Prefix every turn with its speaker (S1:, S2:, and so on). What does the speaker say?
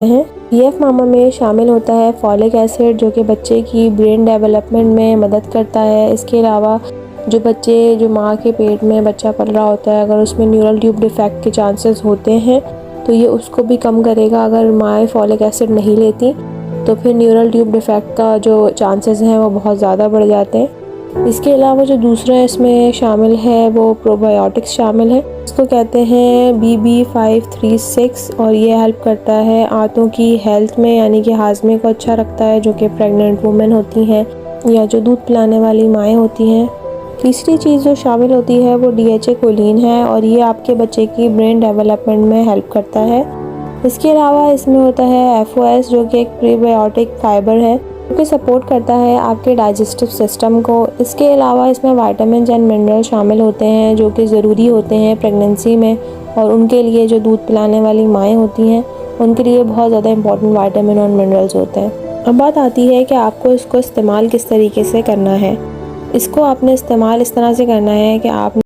S1: हैं। पीएफ मामा में शामिल होता है फॉलिक एसिड, जो कि बच्चे की ब्रेन डेवलपमेंट में मदद करता है। इसके अलावा जो माँ के पेट में बच्चा पल रहा होता है, अगर उसमें न्यूरल ट्यूब डिफेक्ट के चांसेस होते हैं तो ये उसको भी कम करेगा। अगर माँ फॉलिक एसिड नहीं लेती तो फिर न्यूरल ट्यूब डिफेक्ट का जो चांसेस हैं वो बहुत ज़्यादा बढ़ जाते हैं। इसके अलावा जो दूसरा इसमें शामिल है वो प्रोबायोटिक्स शामिल है। इसको कहते हैं BB536 और ये हेल्प करता है आंतों की हेल्थ में, यानी कि हाजमे को अच्छा रखता है, जो कि प्रेग्नेंट वुमेन होती हैं या जो दूध पिलाने वाली माएँ होती हैं। तीसरी चीज़ जो शामिल होती है वो DHA कोलिन है और ये आपके बच्चे की ब्रेन डेवलपमेंट में हेल्प करता है। इसके अलावा इसमें होता है FOS, जो कि एक प्रीबायोटिक फाइबर है, जो कि सपोर्ट करता है आपके डाइजेस्टिव सिस्टम को। इसके अलावा इसमें विटामिन एंड मिनरल शामिल होते हैं जो कि ज़रूरी होते हैं प्रेगनेंसी में, और उनके लिए जो दूध पिलाने वाली माएँ होती हैं उनके लिए बहुत ज़्यादा इंपॉर्टेंट विटामिन और मिनरल्स होते हैं। अब बात आती है कि आपको इसको इस्तेमाल किस तरीके से करना है। इसको आपने इस्तेमाल इस तरह से करना है कि आप